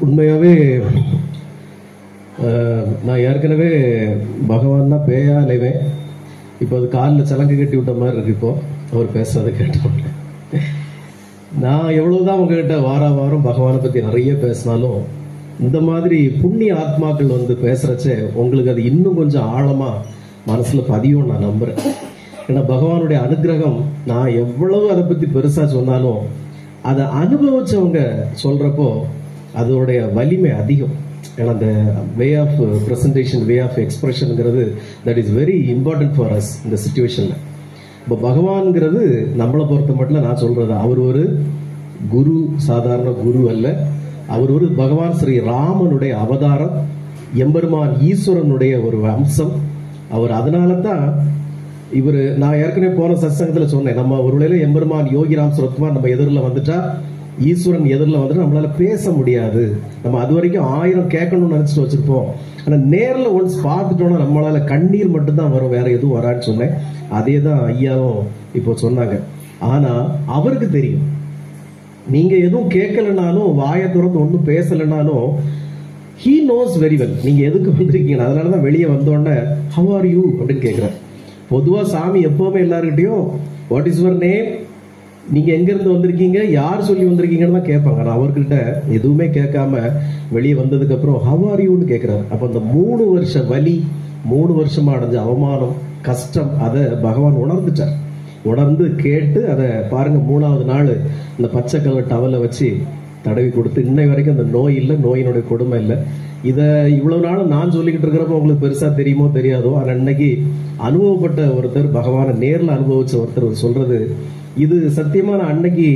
உண்மையாவே நான் ஏற்கனவே பகவான் தான் பேயா அலைவேன். இப்போ அது காலில் சலங்கு கட்டி விட்ட மாதிரி இருக்கு. இப்போ அவர் பேசுறதை கேட்டோம். நான் எவ்வளவுதான் உங்ககிட்ட வாரம் பகவானை பத்தி நிறைய பேசினாலும் இந்த மாதிரி புண்ணிய ஆத்மாக்கள் வந்து பேசுறச்சே உங்களுக்கு அது இன்னும் கொஞ்சம் ஆழமா மனசுல பதியும் நான் நம்புறேன். ஏன்னா பகவானுடைய அனுகிரகம் நான் எவ்வளவு அதை பத்தி பெருசா சொன்னாலும் அதை அனுபவிச்சவங்க சொல்றப்போ அதோடைய வலிமை அதிகம். ஏன்னா அந்த way of presentation, way of எக்ஸ்பிரஷன்ங்கிறது that is very important for us இந்த சிச்சுவேஷன்ல. இப்போ பகவான்ங்கிறது நம்மளை பொறுத்த மட்டும் நான் சொல்றது, அவர் ஒரு குரு, சாதாரண குரு அல்ல. அவர் ஒரு பகவான் ஸ்ரீ ராமனுடைய அவதாரம், எம்பெருமான் ஈஸ்வரனுடைய ஒரு அம்சம் அவர். அதனால தான் இவர், நான் ஏற்கனவே போன சத்சங்கத்துல சொன்னேன், நம்ம ஒருவேளை எம்பெருமான் யோகிராம் சுரத்குமார் நம்ம எதிரில் வந்துட்டா, ஈஸ்வரன் எதிரில் வந்துட்டு நம்மளால பேச முடியாது. நம்ம அது வரைக்கும் 1000 கேட்கணும்னு நினைச்சிட்டு வச்சிருப்போம். ஆனா நேர்ல ஒன்ஸ் பார்த்துட்டோம்னா நம்மளால கண்ணீர் மட்டும்தான் வரும், வேற எதுவும் வரான்னு சொன்னேன். அதே தான் ஐயாவும் இப்போ சொன்னாங்க. ஆனா அவருக்கு தெரியும், நீங்க எதுவும் கேட்கலனாலும், வாயை திறந்து ஒன்னும் பேசலனாலும் he knows very well நீங்க எதுக்கு வந்திருக்கீங்க. அதனாலதான் வெளியே வந்தோடனே how are you அப்படின்னு கேட்கிறேன். பொதுவா சாமி எப்பவுமே எல்லாருக்கிட்டையும் வாட் இஸ் யுவர் நேம், நீங்க எங்க இருந்து வந்திருக்கீங்க, யார் சொல்லி வந்திருக்கீங்கன்னு தான் கேட்பாங்க. நான் அவர்கிட்ட எதுவுமே கேட்காம வெளியே வந்ததுக்கு அப்புறம் how are you கேட்கிறாரு. அப்ப அந்த 3 வருஷ வலி, 3 வருஷமா அடைஞ்ச அவமானம், கஷ்டம், அதை பகவான் உணர்ந்துட்டார். உணர்ந்து கேட்டு அதை பாருங்க, 3வது நாள் இந்த பச்சை கலர் டவலை வச்சு தடவி கொடுத்து, இன்னை வரைக்கும் அந்த நோய் இல்லை, நோயினுடைய கொடுமை இல்லை. இதை இவ்வளவு நாள் நான் சொல்லிக்கிட்டு இருக்கிறப்ப உங்களுக்கு பெருசா தெரியுமோ தெரியாதோ, ஆனா இன்னைக்கு அனுபவப்பட்ட ஒருத்தர், பகவானை நேர்ல அனுபவிச்ச ஒருத்தர் சொல்றது இது சத்தியமா. நான் அன்னைக்கு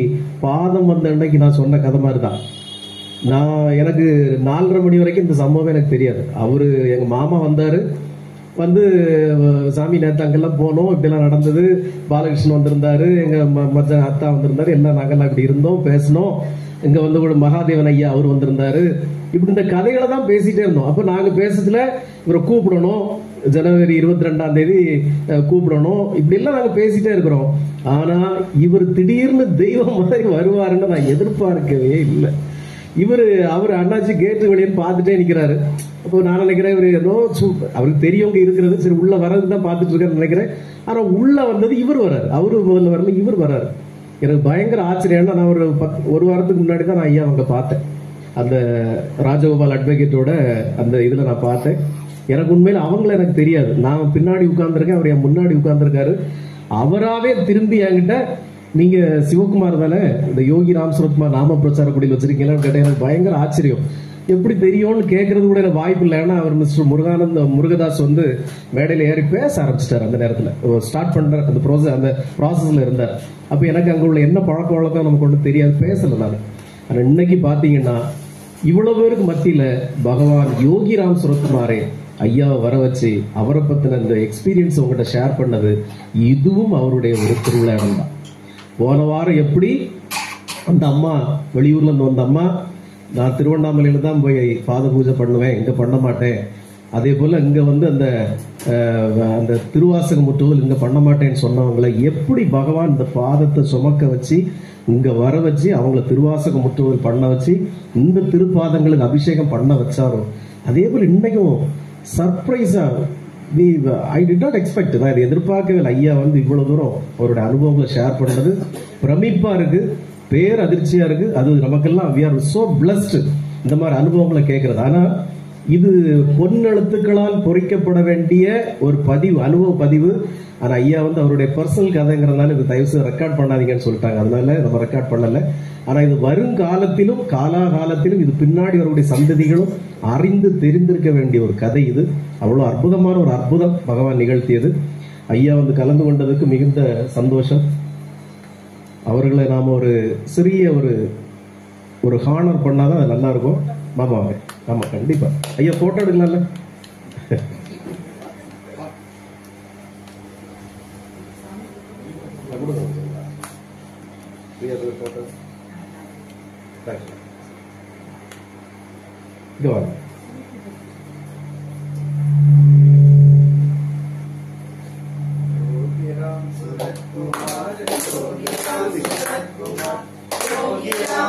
பாதம் வந்த அன்னைக்கு நான் சொன்ன கதை மாதிரி தான். எனக்கு 4:30 மணி வரைக்கும் இந்த சம்பவம் எனக்கு தெரியாது. அவரு எங்க மாமா வந்தாரு, வந்து சாமி நேற்று அங்கெல்லாம் போனோம், இப்படிலாம் நடந்தது, பாலகிருஷ்ணன் வந்திருந்தாரு, எங்க மச்சான் அத்தா வந்திருந்தாரு, எல்லாம் நாங்கெல்லாம் இப்படி இருந்தோம், பேசணும். இங்க வந்து கூட மகாதேவன் ஐயா அவர் வந்திருந்தாரு. இப்படி இந்த கதைகளை தான் பேசிட்டே இருந்தோம். அப்ப நாங்க பேசுறதுல இவரை கூப்பிடணும், ஜனவரி 22ஆம் தேதி கூப்பிடணும், இப்படி எல்லாம் நாங்க பேசிட்டே இருக்கிறோம். ஆனா இவர் திடீர்னு தெய்வம் மாதிரி வருவாருன்னு நான் எதிர்பார்க்கவே இல்லை. அவர் அண்ணாச்சி கேட்டு வெளியே பார்த்துட்டே நிக்கிறாரு. அப்போ நான் நினைக்கிறேன் இவர் ஏதோ அவருக்கு தெரியவங்க இருக்கிறது, சரி உள்ள வர்றதுதான் பார்த்துட்டு இருக்காரு நினைக்கிறேன். ஆனா உள்ள வந்தது இவர் வர்றாரு, அவரு முதல்ல வரல, இவர் வர்றாரு. எனக்கு பயங்கர ஆச்சரியம். நான் ஒரு வாரத்துக்கு முன்னாடி தான் நான் ஐயா அவங்க பார்த்தேன், அந்த ராஜகோபால் அட்வொகேட்டோட அந்த இதுல நான் பார்த்தேன். எனக்கு உண்மையில அவங்கள எனக்கு தெரியாது. நான் பின்னாடி உட்கார்ந்துருக்கேன், அவர் என் முன்னாடி உட்கார்ந்துருக்காரு. அவராவே திரும்பி என்கிட்ட, நீங்க சிவகுமார் தானே, இந்த யோகி ராம் சுரத்குமார் நாம பிரச்சார குடியில் வச்சிருக்கீங்களான்னு கேட்டேன். எனக்கு பயங்கர ஆச்சரியம். எப்படி தெரியும்னு கேட்கறது கூட எனக்கு வாய்ப்பு இல்லை. ஏன்னா அவர் மிஸ்டர் முருகதாஸ் வந்து மேடையில ஏறி பேச ஆரம்பிச்சிட்டாரு. அந்த நேரத்தில் ஸ்டார்ட் பண்ற அந்த ப்ராசஸ்ல இருந்தார். அப்ப எனக்கு அங்க உள்ள என்ன பழக்க வழக்கம் நமக்கு ஒன்றும் தெரியாது, பேசல நான். ஆனா இன்னைக்கு பாத்தீங்கன்னா இவ்வளவு பேருக்கு மத்தியில பகவான் யோகி ராம் சுரத்குமாரே ஐயாவை வர வச்சு அவரை பத்தின இந்த எக்ஸ்பீரியன்ஸ் உங்ககிட்ட ஷேர் பண்ணது, இதுவும் அவருடைய ஒரு திருவிழாடம் தான். போன வாரம் எப்படி அந்த அம்மா வெளியூர்ல இருந்து வந்த அம்மா, நான் திருவண்ணாமலையில தான் போய் பாத பூஜை பண்ணுவேன், இங்க பண்ண மாட்டேன், அதே போல இங்க வந்து அந்த திருவாசக முற்றுதல் இங்க பண்ண மாட்டேன்னு சொன்னவங்களை எப்படி பகவான் இந்த பாதத்தை சுமக்க வச்சு இங்க வர வச்சு அவங்கள திருவாசக முற்றுதல் பண்ண வச்சு இந்த திருப்பாதங்களுக்கு அபிஷேகம் பண்ண வச்சாரோ, அதே போல இன்னைக்கும் சர்ப்ரைஸா ஐ டிட் நாட் எக்ஸ்பெக்ட், நான் இதை எதிர்பார்க்கவே இல்லை. ஐயா வந்து இவ்வளவு தூரம் அவருடைய அனுபவங்களை ஷேர் பண்ணது பிரமிப்பா இருக்கு, பேர் அதிர்ச்சியா இருக்கு. அது நமக்கெல்லாம் we are so blessed இந்த மாதிரி அனுபவங்களை கேட்கறது. ஆனா இது பொன்னெழுத்துக்களால் பொறிக்கப்பட வேண்டிய ஒரு பதிவு, அனுபவ பதிவு. ஆனா ஐயா வந்து அவருடைய பர்சனல் கதைங்கிறதுனால இது தயவு செய்து ரெக்கார்ட் பண்ணாதீங்கன்னு சொல்லிட்டாங்க. அதனால நம்ம ரெக்கார்ட் பண்ணல. ஆனா இது வருங்காலத்திலும் காலாகாலத்திலும் இது பின்னாடி வரக்கூடிய சந்ததிகளும் அறிந்து தெரிந்திருக்க வேண்டிய ஒரு கதை. இது அவ்வளவு அற்புதமான ஒரு அற்புதம் பகவான் நிகழ்த்தியது. ஐயா வந்து கலந்து கொண்டதுக்கு மிகுந்த சந்தோஷம். அவர்களை நாம ஒரு சிறிய ஒரு ஹானர் பண்ணாதான் அது நல்லா இருக்கும். மாமா ஆமா கண்டிப்பா ஐயா போட்டோ எடுக்கலாம்ல. இங்க வாங்க. யோகி ராம்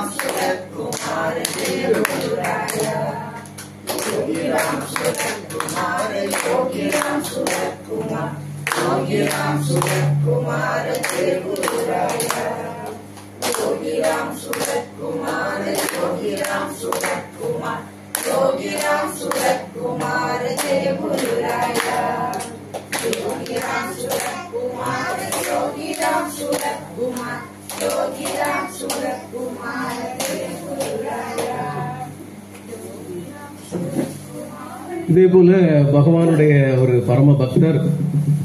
இதே போல பகவானுடைய ஒரு பரம பக்தர்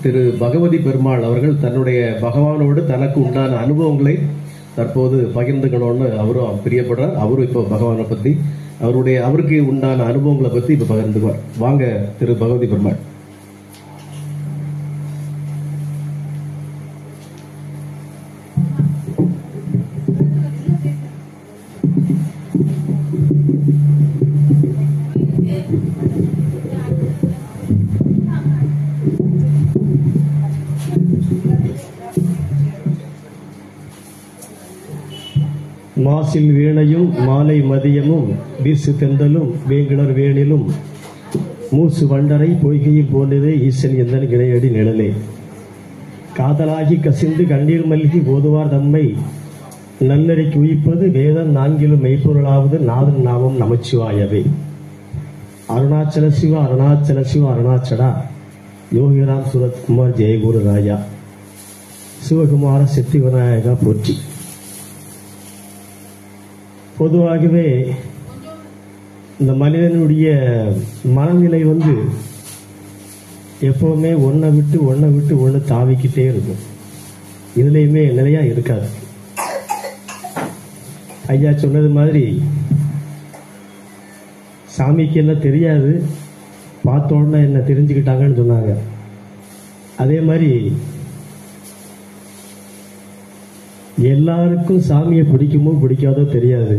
திரு பகவதி பெருமாள் அவர்கள் தன்னுடைய பகவானோடு தனக்கு உண்டான அனுபவங்களை தற்போது பகிர்ந்துக்கணும்னு அவரும் பிரியப்படுறார். அவரும் இப்போ பகவானை பத்தி அவருக்கு உண்டான அனுபவங்களை பத்தி இப்ப பகிர்ந்துக்குவார். வாங்க திரு பகவதி பெருமாள். மாசில் வீணையும் மாலை மதியமும் வீசு தெந்தலும் வேங்கிணர் வேணிலும் மூசு வண்டரை பொய்கையில் போன்றதே ஈசன் எந்தன் இணையடி நிழலே. காதலாகி கசிந்து கண்ணீர் மல்கி போதுவார் தம்மை நன்னறிக்கு உயிப்பது வேதம் நான்கிலும் மெய்ப்பொருளாவது நாதன் நாமம் நமச்சிவாயவே. அருணாச்சல சிவ அருணாச்சல சிவ அருணாச்சலா யோகிராம் சுரத்குமார் ஜெயகுரு ராஜா சிவகுமார சித்தி விநாயகா போற்றி. பொதுவாகவே இந்த மனிதனுடைய மனநிலை எப்பவுமே ஒன்றை விட்டு ஒன்று தாவிக்கிட்டே இருக்கும். இதுலையுமே நிலையா இருக்காது. ஐயா சொன்னது மாதிரி சாமிக்கு என்ன தெரியாது, பார்த்த உடனே என்ன தெரிஞ்சுக்கிட்டாங்கன்னு சொன்னாங்க. அதே மாதிரி எல்லாருக்கும் சாமியை பிடிக்குமோ பிடிக்காதோ தெரியாது.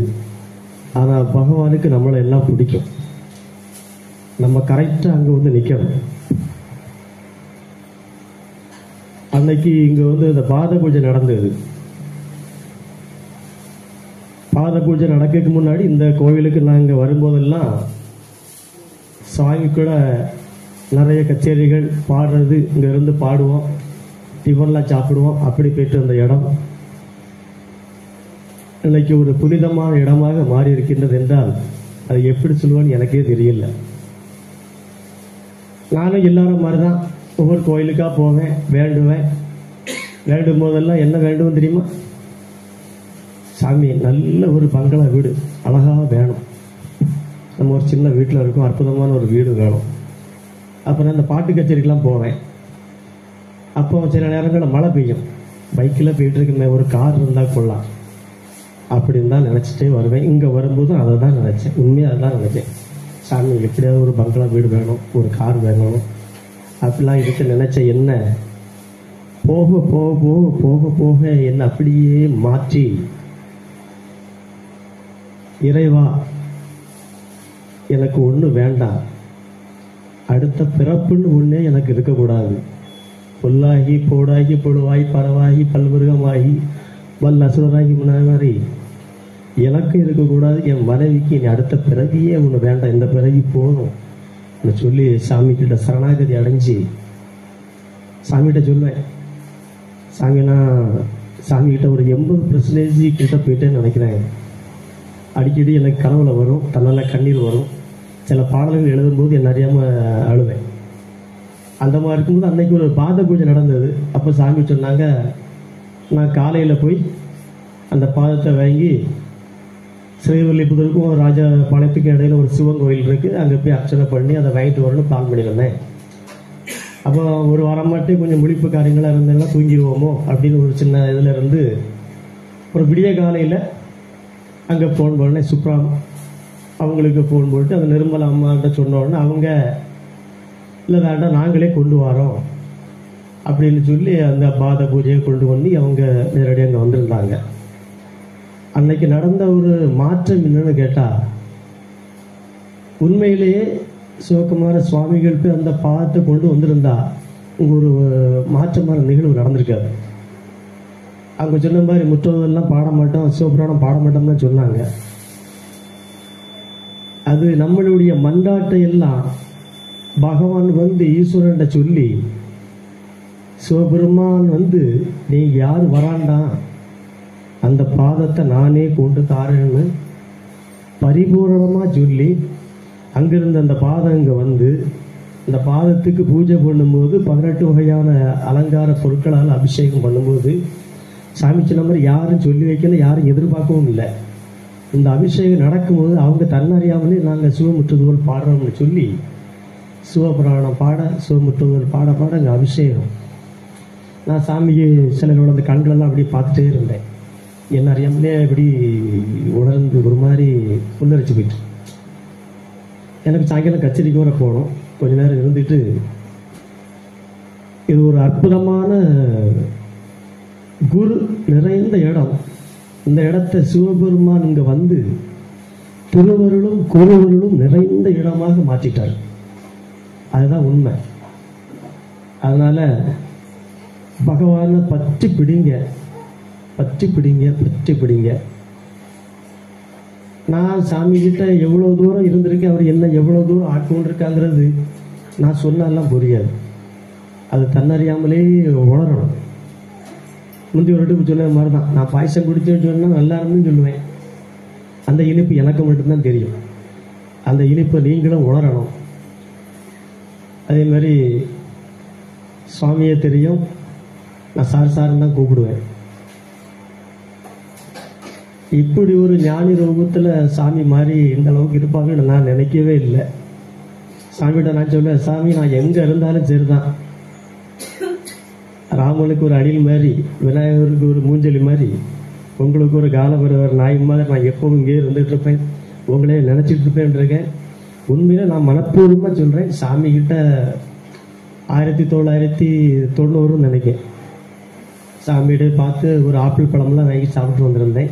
ஆனா பகவானுக்கு நம்மளை எல்லாம் பிடிக்கும். நம்ம கரெக்டா அங்க நிக்கணும். அன்னைக்கு இங்க இந்த பாத பூஜை நடந்தது. பாத பூஜை நடக்கிறதுக்கு முன்னாடி இந்த கோவிலுக்கு நாங்க வரும்போதெல்லாம் சாமி கூட நிறைய கச்சேரிகள் பாடுறது, இங்க இருந்து பாடுவோம், டிஃபன்லாம் சாப்பிடுவோம். அப்படி போயிட்டு அந்த இடம் இன்னைக்கு ஒரு புனிதமான இடமாக மாறி இருக்கின்றது என்றால் அது எப்படி சொல்லுவான்னு எனக்கே தெரியல. நானும் எல்லாரும் மாதிரிதான் ஒவ்வொரு கோயிலுக்கா போவேன், வேண்டுவேன். வேண்டும் போதெல்லாம் என்ன வேண்டும் தெரியுமா? சாமி நல்ல ஒரு பங்களா வீடு அழகா வேணும். நம்ம ஒரு சின்ன வீட்டில் இருக்கோம், அற்புதமான ஒரு வீடு வேணும். அப்புறம் அந்த பாட்டு கச்சேரிக்கெல்லாம் போவேன். அப்போ சில நேரங்களில் மழை பெய்யும், பைக்கில் போயிட்டு இருக்குமே, ஒரு கார் இருந்தால் கொள்ளலாம் அப்படின்னு தான் நினச்சிட்டே வருவேன். இங்கே வரும்போதும் அதை தான் நினச்சேன். உண்மையாக அதான் நினச்சேன். சாமி எப்படியாவது ஒரு பங்களா வீடு வேணும், ஒரு கார் வேணும் அப்படிலாம் இதுக்கு நினச்ச என்ன போக போக போக போக போக என்ன அப்படியே மாற்றி, இறைவா எனக்கு ஒன்று வேண்டாம், அடுத்த பிறப்புன்னு ஒன்றே எனக்கு இருக்கக்கூடாது. புல்லாகி போடாகி பொழுவாகி பறவாகி பல்மிருகமாகி வல்ல அசுரராகி முன்னாடி எனக்கு இருக்கக்கூடாது. என் மனைவிக்கு இனி அடுத்த பிறவியே ஒன்று வேண்டாம், இந்த பிறவி போதும் சொல்லி சாமி கிட்ட சரணாகதி அடைஞ்சி சாமிகிட்ட சொல்லுவேன். சாமிகிட்ட ஒரு 80% கிட்ட போயிட்டேன்னு நினைக்கிறேன். அடிக்கடி எனக்கு கனவுல வரும், தன்னால கண்ணீர் வரும். சில பாடல்கள் எழுதும்போது என்ன அறியாமல் அழுவேன். அந்த மாதிரி இருக்கும்போது அன்னைக்கு ஒரு பாத பூஜை நடந்தது. அப்போ சாமி சொன்னாங்க, நான் காலையில் போய் அந்த பாதத்தை வாங்கி ஸ்ரீவில்லிபுத்தூருக்கும் ராஜபாளையத்துக்கும் இடையில ஒரு சிவன் கோயில் இருக்குது, அங்கே போய் அர்ச்சனை பண்ணி அதை வாங்கிட்டு வரணும்னு பிளான் பண்ணியிருந்தேன். அப்போ ஒரு வாரம் மட்டும் கொஞ்சம் முழிப்பு காரியங்களாக இருந்தாங்கன்னா தூங்கிடுவோமோ அப்படின்னு ஒரு சின்ன இதில் இருந்து ஒரு விடிய காலையில் அங்கே ஃபோன் பண்ணேன். சுப்ரா அவங்களுக்கு ஃபோன் போட்டு அந்த நிர்மலா அம்மாட்ட சொன்ன உடனே அவங்க இல்லை வேண்டாம் நாங்களே கொண்டு வரோம் அப்படின்னு சொல்லி அந்த பாத பூஜையை கொண்டு வந்து அவங்க நேரடியாக அங்கே வந்திருந்தாங்க. அன்னைக்கு நடந்த ஒரு மாற்றம் என்னன்னு கேட்டா, உண்மையிலேயே சிவகுமார சுவாமிகள் போய் அந்த பாதத்தை கொண்டு வந்திருந்தா ஒரு மாற்றமான நிகழ்வு நடந்திருக்காது. அவங்க சொன்ன மாதிரி முற்றோதெல்லாம் பாட மாட்டோம், சிவபுராணம் பாட மாட்டோம்னு சொன்னாங்க. அது நம்மளுடைய மன்றாட்டை எல்லாம் பகவான் வந்து ஈஸ்வரன் சொல்லி, சிவபெருமான் வந்து நீங்க யார் வராண்டா, அந்த பாதத்தை நானே கொண்டு தாரேன்னு பரிபூரணமா சொல்லி, அங்கிருந்து அந்த பாதம் இங்க வந்து இந்த பாதத்துக்கு பூஜை பண்ணும்போது 18 வகையான அலங்கார பொருட்களால் அபிஷேகம் பண்ணும்போது சாமி சொன்ன மாதிரி யாரும் சொல்லி வைக்கல, யாரும் எதிர்பார்க்கவும் இல்லை. இந்த அபிஷேகம் நடக்கும்போது அவங்க தன்னறியாமலே நாங்கள் சிவமுற்றுதல் பாடுறோம்னு சொல்லி சிவபுராணம் பாட, சிவமுற்றுதல் பாட பாட அங்கே அபிஷேகம். நான் சாமிக்கு சிலரோட அந்த கண்களெல்லாம் அப்படியே பார்த்துட்டே இருந்தேன். என்ன அறியாமலே அப்படி உணர்ந்து ஒரு மாதிரி புல்லரிச்சு போயிட்டு. எனக்கு சாயங்காலம் கச்சேரிக்கு வர போகணும். கொஞ்ச நேரம் இருந்துட்டு, இது ஒரு அற்புதமான குரு நிறைந்த இடம். இந்த இடத்தை சிவபெருமான் இங்க வந்து திருவருளும் குருவருளும் நிறைந்த இடமாக மாற்றிட்டார். அதுதான் உண்மை. அதனால பகவானை பற்றி பிடிங்க, பற்றி பிடிங்க, பற்றி பிடிங்க. நான் சாமி கிட்ட எவ்வளவு தூரம் இருந்திருக்கேன், அவர் என்ன எவ்வளவு தூரம் ஆட்கொண்டிருக்காங்கிறது நான் சொன்னாலாம் புரியாது. அது தன்னறியாமலே உணரணும். முந்தி ஒரு இடத்துக்கு சொன்ன மாதிரி தான், நான் பாயசம் குடிச்சேன்னு சொன்னால் நல்லா இருந்துன்னு சொல்லுவேன். அந்த இனிப்பு எனக்கு மட்டும்தான் தெரியும். அந்த இனிப்பை நீங்களும் உணரணும். அதே மாதிரி சுவாமியை தெரியும், நான் சார் சாருன்னு தான் கூப்பிடுவேன். இப்படி ஒரு ஞானி ரூபத்தில் சாமி மாதிரி இந்த அளவுக்கு இருப்பாங்கன்னு நான் நினைக்கவே இல்லை. சாமிகிட்ட நான் சொல்லுவேன், சாமி நான் எங்கே இருந்தாலும் சரிதான், ராமனுக்கு ஒரு அணில் மாதிரி, விநாயகருக்கு ஒரு மூஞ்சலி மாதிரி, உங்களுக்கு ஒரு காலபைரவர் நாய் மாதிரி நான் எப்பவும் இங்கே இருந்துகிட்டு இருப்பேன், உங்களே நினச்சிட்டு இருப்பேன் இருக்கேன். உண்மையில நான் மனப்பூர்வமாக சொல்கிறேன். சாமிகிட்ட 1990 நினைக்கிறேன் சாமிகிட்ட பார்த்து ஒரு ஆப்பிள் பழம்லாம் வாங்கி சாப்பிட்டு வந்திருந்தேன்.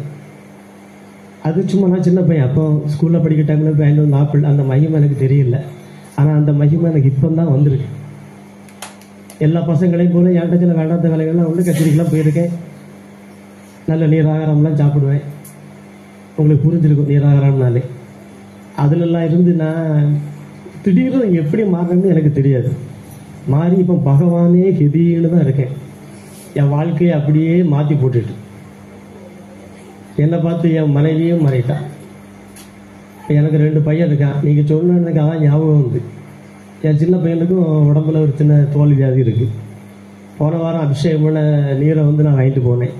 அது சும்மா நான் சின்ன பையன், அப்போ ஸ்கூலில் படிக்கிற டைமில் வாங்கிட்டு வந்த ஆப்பிள், அந்த மகிமை எனக்கு தெரியல. ஆனால் அந்த மகிமை எனக்கு இப்போ தான் வந்திருக்கு. எல்லா பசங்களையும் போல என்கிட்ட சில வேண்டாத வேலைகள்லாம் உள்ள கச்சேரிக்கெல்லாம் போயிருக்கேன். நல்ல நீராகாரம்லாம் சாப்பிடுவேன். உங்களுக்கு புரிஞ்சிருக்கும் நீராகாரம்னாலே. அதுலெல்லாம் இருந்து நான் திடீர்னு எப்படி மாறணும்னு எனக்கு தெரியாது. மாறி இப்போ பகவானே ஹெதின்னு தான் இருக்கேன். என் வாழ்க்கையை அப்படியே மாற்றி போட்டுட்டு என்னை பார்த்து என் மனைவியும் மாறிட்டான். எனக்கு 2 பையன் இருக்கான். நீங்கள் சொன்ன எனக்கு அதான் ஞாபகம் வந்து, என் சின்ன பையனுக்கும் உடம்புல ஒரு சின்ன தோல் வியாதி இருக்குது. போன வாரம் அபிஷேகம் பண்ண நீரை வந்து நான் வாங்கிட்டு போனேன்.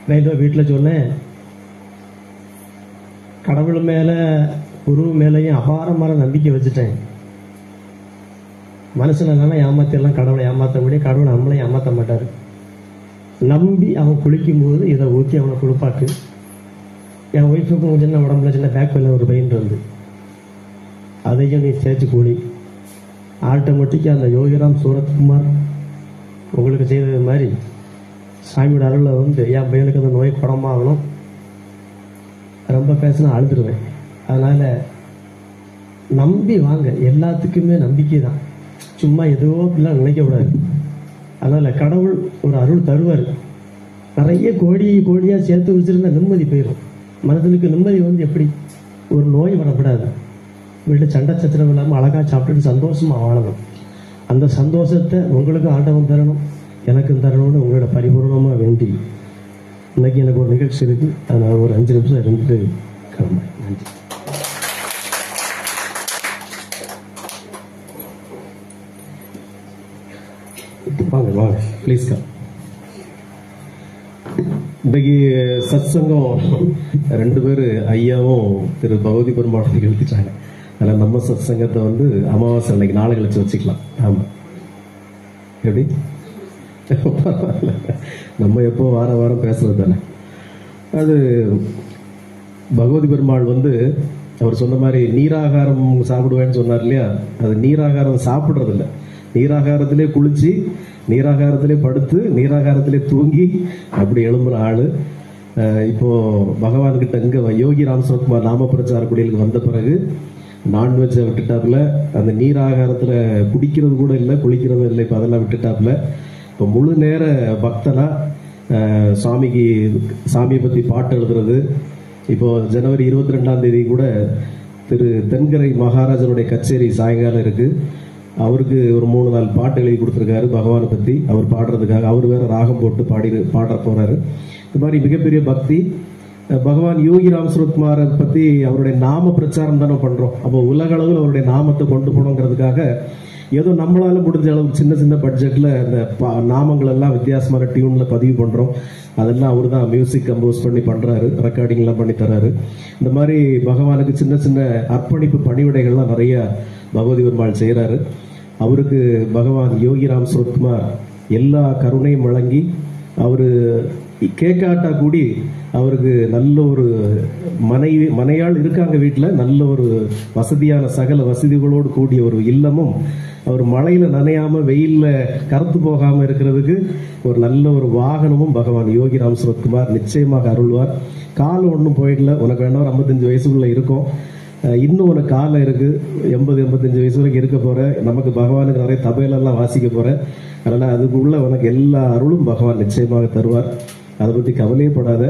வாங்கிட்டு வீட்டில் சொன்னேன், கடவுள் மேலே குரு மேலேயும் அபாரமான நம்பிக்கை வச்சுட்டேன். மனுஷனெல்லாம் ஏமாத்திடலாம், கடவுளை ஏமாற்ற முடியும், கடவுளை நம்மளையும் ஏமாற்ற மாட்டார். நம்பி அவன் குளிக்கும் போது இதை ஊற்றி அவனை குளிப்பாட்டு. என் ஒய்ஃபுக்கும் சின்ன உடம்புல சின்ன பேக் பெயினில் ஒரு பெயின் இருந்து, அதையும் நீ சேர்த்து கூலி. ஆட்டோமேட்டிக்காக அந்த யோகிராம் சூரத்குமார் உங்களுக்கு செய்தது மாதிரி சாமியோட அருளில் வந்து என் பையனுக்கு அந்த நோய் குணமாகணும். ரொம்ப பேசினா அழுதுருவேன். அதனால் நம்பி வாங்க. எல்லாத்துக்குமே நம்பிக்கை தான், சும்மா எதுவோ அப்படிலாம் நினைக்கக்கூடாது. அதனால் கடவுள் ஒரு அருள் தருவார். நிறைய கோடியாக சேர்த்து வச்சுருந்தா நிம்மதி போயிடும். மனதிற்கு நிம்மதி வந்து எப்படி, ஒரு நோய் வரக்கூடாது, வீட்டில் சண்டை சச்சரவு இல்லாமல் அழகாக சாப்பிட்டுட்டு சந்தோஷமாக வாழணும். அந்த சந்தோஷத்தை உங்களுக்கும் ஆண்டவன் தரணும், எனக்கும் தரணும்னு உங்களோட பரிபூர்ணமாக வேண்டி இன்னைக்கு எனக்கு ஒரு நிகழ்ச்சி இருக்குது. அதனால் ஒரு 5 நிமிஷம் இருந்துட்டு கிளம்புறேன். நன்றி. வாங்க வாங்க ப்ளீஸ் கம். இன்றைக்கு சத் சங்கம் 2 பேர் ஐயாவும் திரு பகவதி பெருமாள் நிகழ்த்திட்டாங்க. அதில் நம்ம சத் சங்கத்தை வந்து அமாவாசை அன்னைக்கு நாளை கழிச்சு வச்சுக்கலாம். ஆமாம், எப்படி நம்ம எப்போ வாரம் பேசுறது தானே. அது பகவதி பெருமாள் வந்து அவர் சொன்ன மாதிரி நீராகாரம் சாப்பிடுவேன்னு சொன்னார் இல்லையா. அது நீராகாரம் சாப்பிட்றது இல்லை, நீராகாரத்திலே குளிச்சு, நீராகாரத்திலே படுத்து, நீராகாரத்திலே தூங்கி அப்படி எழும்புற ஆளு. இப்போ பகவான் கிட்ட இங்க யோகி ராமசுரத்குமார் நாம பிரச்சார குடிலுக்கு வந்த பிறகு நான்வெஜ்ஜை விட்டுட்டாப்புல. அந்த நீராகாரத்துல குடிக்கிறது கூட இல்லை, குளிக்கிறது இல்லை, இப்போ அதெல்லாம் விட்டுட்டாப்புல. இப்போ முழு நேர பக்தனா சாமியை பற்றி பாட்டு எழுதுறது. இப்போ ஜனவரி 22ஆம் தேதி கூட திரு தென்கரை மகாராஜனுடைய கச்சேரி சாயங்காலம் இருக்கு. அவருக்கு ஒரு 3-4 பாட்டு எழுதி கொடுத்துருக்காரு பகவானை பற்றி அவர் பாடுறதுக்காக. அவர் வேற ராகம் போட்டு பாட போறாரு. இந்த மாதிரி மிகப்பெரிய பக்தி. பகவான் யோகி ராம் சுரத்குமாரை பற்றி அவருடைய நாம பிரச்சாரம் தானே பண்றோம். அப்போ உலக அளவில் அவருடைய நாமத்தை கொண்டு போனோங்கிறதுக்காக ஏதோ நம்மளால முடிஞ்ச அளவுக்கு சின்ன சின்ன பட்ஜெட்ல இந்த நாமங்கள் எல்லாம் வித்தியாசமான டியூன்ல பதிவு பண்றோம். அதெல்லாம் அவர் தான் மியூசிக் கம்போஸ் பண்ணி பண்றாரு, ரெக்கார்டிங் எல்லாம் பண்ணி தராரு. இந்த மாதிரி பகவானுக்கு சின்ன சின்ன அர்ப்பணிப்பு பணிவிடைகள்லாம் நிறைய பகவதி பெருமாள் செய்யறாரு. அவருக்கு பகவான் யோகி ராம் சுரத்குமார் எல்லா கருணையும் வழங்கி அவரு கேட்காட்டா கூடி அவருக்கு நல்ல ஒரு மனையாள் இருக்காங்க வீட்டில், நல்ல ஒரு வசதியான சகல வசதிகளோடு கூடிய ஒரு இல்லமும், அவர் மழையில நனையாம வெயில்ல கருத்து போகாம இருக்கிறதுக்கு ஒரு நல்ல ஒரு வாகனமும் பகவான் யோகி ராம் சுரத்குமார் நிச்சயமாக அருள்வார். காலம் ஒன்றும் போயிடல, உனக்கு வேணா ஒரு 55 வயசுக்குள்ள இருக்கும், இன்னும் உனக்கு காலம் இருக்கு, 80-85 வயசு வரைக்கும் இருக்க போற. நமக்கு பகவானுக்கு நிறைய தபையிலெல்லாம் வாசிக்க போற. அதனால அதுக்குள்ள உனக்கு எல்லா அருளும் பகவான் நிச்சயமாக தருவார். அதை பத்தி கவலையப்படாத.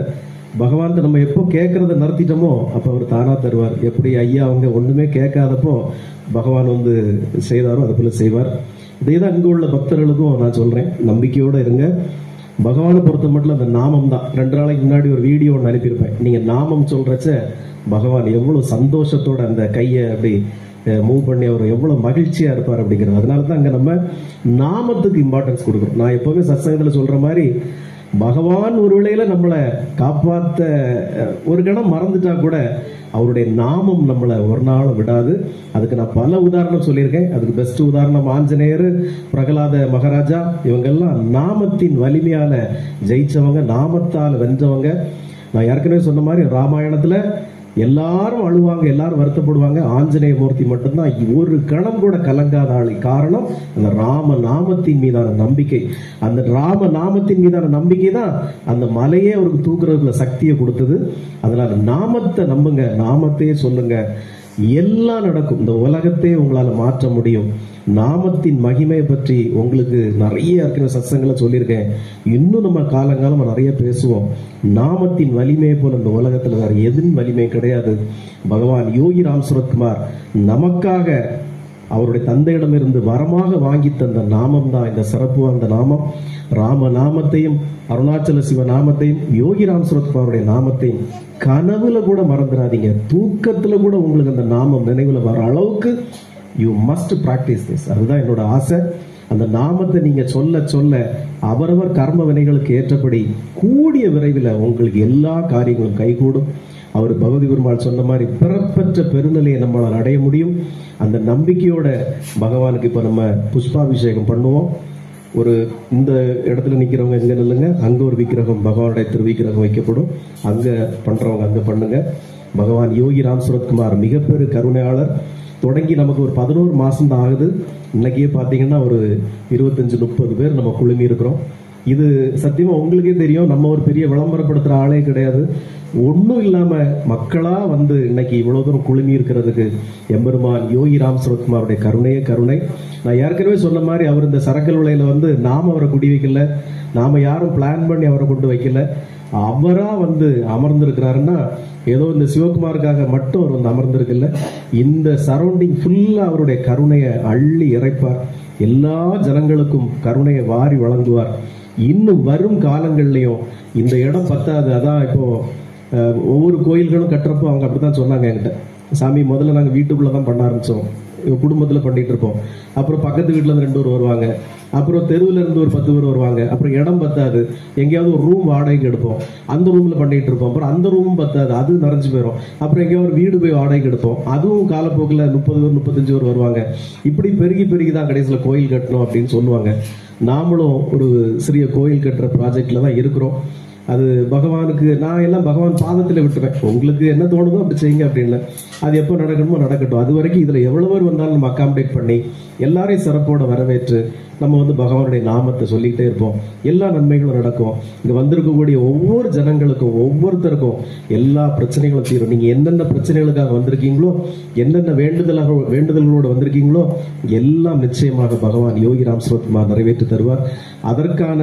பகவான் நம்ம எப்போ கேட்கறத நிறுத்திட்டோமோ அப்ப அவர் தானா தருவார். எப்படி ஐயா அவங்க ஒண்ணுமே கேட்காதப்போ பகவான் வந்து செய்தாரோ அது போல செய்வார். இதேதான் இங்க உள்ள பக்தர்களுக்கும் நான் சொல்றேன், நம்பிக்கையோட இருங்க. பகவானை பொறுத்த மட்டும் அந்த நாமம் தான். 2 நாளைக்கு முன்னாடி ஒரு வீடியோ ஒன்று அனுப்பியிருப்பேன். நீங்க நாமம் சொல்றச்ச பகவான் எவ்வளவு சந்தோஷத்தோட அந்த கையை அப்படி மூவ் பண்ணி அவர் எவ்வளவு மகிழ்ச்சியா இருப்பார் அப்படிங்கிறது. அதனாலதான் அங்க நம்ம நாமத்துக்கு இம்பார்ட்டன்ஸ் கொடுக்கணும். நான் எப்பவுமே சத்சங்கத்துல சொல்ற மாதிரி பகவான் ஒரு வேளையில நம்மளை காப்பாத்த ஒரு கணம் மறந்துட்டா கூட அவருடைய நாமம் நம்மளை ஒரு நாள் விடாது. அதுக்கு நான் பல உதாரணம் சொல்லியிருக்கேன். அதுக்கு பெஸ்ட் உதாரணம் ஆஞ்சநேயர், பிரகலாத மகாராஜா, இவங்கெல்லாம் நாமத்தின் வலிமையால ஜெயிச்சவங்க, நாமத்தால் வென்றவங்க. நான் ஏற்கனவே சொன்ன மாதிரி ராமாயணத்துல எல்லாரும் அழுவாங்க, எல்லாரும் வருத்தப்படுவாங்க. ஆஞ்சநேய மூர்த்தி மட்டும்தான் ஒரு கணம் கூட கலங்காத ஆளு. காரணம் அந்த ராம நாமத்தின் மீதான நம்பிக்கை. அந்த ராம நாமத்தின் மீதான நம்பிக்கை தான் அந்த மலையே அவருக்கு தூக்குறதுக்குள்ள சக்தியை கொடுத்தது. அதனால நாமத்தை நம்புங்க, நாமத்தையே சொல்லுங்க, எல்லாம் நடக்கும். இந்த உலகத்தை உங்களால மாற்ற முடியும். நாமத்தின் மகிமையை பற்றி உங்களுக்கு நிறைய இருக்கிற சத்சங்களை சொல்லியிருக்கேன். இன்னும் நம்ம காலங்காலம் நிறைய பேசுவோம். நாமத்தின் வலிமையை போல இந்த உலகத்துல வேற எதுவும் வலிமை கிடையாது. பகவான் யோகி ராம் சுரத்குமார் நமக்காக அவருடைய தந்தையிடமிருந்து வரமாக வாங்கி தந்த நாமம் தான் இந்த சிறப்பு வாய்ந்த நாமம். ராம நாமத்தையும் அருணாச்சல சிவ நாமத்தையும் யோகி ராம் சுரத்குமாருடைய நாமத்தையும் கனவுல கூட மறந்துடாதீங்க. தூக்கத்துல கூட உங்களுக்கு அந்த நாமம் நினைவுல வர அளவுக்கு யூ மஸ்ட் பிராக்டிஸ் திஸ். அதுதான் என்னோட ஆசை. அந்த நாமத்தை நீங்க சொல்ல சொல்ல அவரவர் கர்ம வினைகளுக்கு ஏற்றபடி கூடிய விரைவில் உங்களுக்கு எல்லா காரியங்களும் கைகூடும். அவர் பகவதி பெருமாள் சொன்ன மாதிரி பிறப்பற்ற பெருநிலையை நம்மளால் அடைய முடியும். அந்த நம்பிக்கையோட பகவானுக்கு இப்ப நம்ம புஷ்பாபிஷேகம் பண்ணுவோம். ஒரு இந்த இடத்துல நிக்கிறவங்க எங்க நில்லுங்க, அங்க ஒரு விக்கிரகம், பகவானுடைய திருவிக்கிரகம் வைக்கப்படும். அங்க பண்றவங்க அங்க பண்ணுங்க. பகவான் யோகி ராம் சுரத்குமார் மிகப்பெரிய கருணையாளர். தொடங்கி நமக்கு ஒரு 11 மாசம் தான் ஆகுது. இன்னைக்கே பாத்தீங்கன்னா ஒரு 25-30 பேர் நம்ம குழுமி இருக்கிறோம். இது சத்தியமா உங்களுக்கே தெரியும், நம்ம ஒரு பெரிய விளம்பரப்படுத்துற ஆளே கிடையாது. ஒன்னும் இல்லாம மக்களா வந்து இன்னைக்கு இவ்வளவு தூரம் குழுமி இருக்கிறதுக்கு எம்பெருமான் யோகி ராம் சுரத்குமாருடைய கருணையே கருணை. நான் ஏற்கனவே சொன்ன மாதிரி அவர் இந்த சரக்கல் விலையில வந்து நாம அவரை குடி வைக்கல, நாம யாரும் பிளான் பண்ணி அவரை கொண்டு வைக்கல. அவரா வந்து அமர்ந்திருக்கிறாருன்னா ஏதோ இந்த சிவகுமாருக்காக மட்டும் அவர் வந்து அமர்ந்திருக்கல. இந்த சரௌண்டிங் ஃபுல்லா அவருடைய கருணையை அள்ளி இறைப்பார். எல்லா ஜனங்களுக்கும் கருணையை வாரி வழங்குவார். இன்னும் வரும் காலங்கள்லயும் இந்த இடம் பத்தாது. அதான் இப்போ ஒவ்வொரு கோயில்களும் கட்டுறப்போ அவங்க அப்படித்தான் சொன்னாங்க என்கிட்ட, சாமி முதல்ல நாங்க வீட்டுக்குள்ளதான் பண்ண ஆரம்பிச்சோம், குடும்பத்துல பண்ணிட்டு இருப்போம். அப்புறம் பக்கத்து வீட்டுல இருந்து 2 பேர் வருவாங்க, அப்புறம் தெருவுல இருந்து ஒரு 10 பேர் வருவாங்க. அப்புறம் இடம் பத்தாது, எங்கேயாவது ஒரு ரூம் வாடகைக்கு எடுப்போம், அந்த ரூம்ல பண்ணிட்டு இருப்போம். அப்புறம் அந்த ரூமும் பத்தாது, அது நிறைஞ்சு போயிடும். அப்புறம் எங்கேயாவது ஒரு வீடு போய் வாடகைக்கு எடுப்போம், அதுவும் காலப்போக்கில் 30 பேர் 35 பேர் வருவாங்க. இப்படி பெருகி பெருகி தான் கடைசியில் கோயில் கட்டணும் அப்படின்னு சொல்லுவாங்க. நாமளும் ஒரு சிறிய கோயில் கட்டுற ப்ராஜெக்ட்ல தான் இருக்கிறோம். அது பகவானுக்கு நான் எல்லாம் பகவான் பாதத்தில் விட்டுறேன். உங்களுக்கு என்ன தோணுதோ அப்படி செய்யுங்க அப்படின்னு. அது எப்போ நடக்கணுமோ நடக்கட்டும். அது வரைக்கும் இதுல எவ்வளவு பேர் வந்தாலும் நம்ம அகாமடேட் பண்ணி எல்லாரையும் சிறப்போட வரவேற்று நம்ம வந்து பகவானுடைய நாமத்தை சொல்லிக்கிட்டே இருப்போம், எல்லா நன்மைகளும் நடக்கும். இங்க வந்திருக்கக்கூடிய ஒவ்வொரு ஜனங்களுக்கும் ஒவ்வொருத்தருக்கும் எல்லா பிரச்சனைகளும் தீரும். நீங்க என்னென்ன பிரச்சனைகளுக்காக வந்திருக்கீங்களோ, என்னென்ன வேண்டுதல்களோட வந்திருக்கீங்களோ எல்லாம் நிச்சயமாக பகவான் யோகிராம் சுரத்குமார் நிறைவேற்றி தருவார். அதற்கான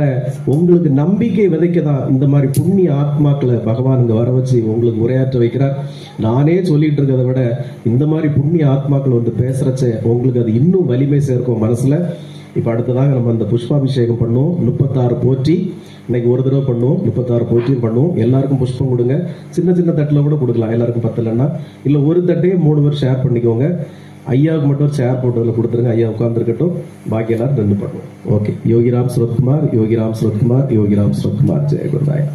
உங்களுக்கு நம்பிக்கை விதைக்க தான் இந்த மாதிரி புண்ணிய ஆத்மாக்களை பகவான் இங்க வர வச்சு உங்களுக்கு உரையாற்ற வைக்கிறார். நானே சொல்லிட்டு இருக்கிறத விட இந்த மாதிரி புண்ணிய ஆத்மாக்கள் வந்து பேசுறச்ச உங்களுக்கு அது இன்னும் வலிமை சேர்க்கும் மனசுல. இப்ப அடுத்ததாக நம்ம அந்த புஷ்பாபிஷேகம் பண்ணுவோம். 36 போற்றி இன்னைக்கு ஒரு தடவை பண்ணுவோம், 36 போற்றியும் பண்ணுவோம். எல்லாருக்கும் புஷ்பம் கொடுங்க, சின்ன சின்ன தட்டுல கூட கொடுக்கலாம், எல்லாருக்கும் பத்தலைன்னா. இல்ல ஒரு தட்டையே 3 பேர் ஷேர் பண்ணிக்கோங்க. ஐயாவுக்கு மட்டும் ஒரு ஷேர் போட்டதில் கொடுத்துருங்க, ஐயா உட்காந்துருக்கட்டும், பாக்கி எல்லாரும் 2 பண்ணுவோம். ஓகே. யோகிராம் சுரத்குமார், யோகிராம் சுரத்குமார், யோகிராம் சுரத்குமார். ஜெய குருராயா.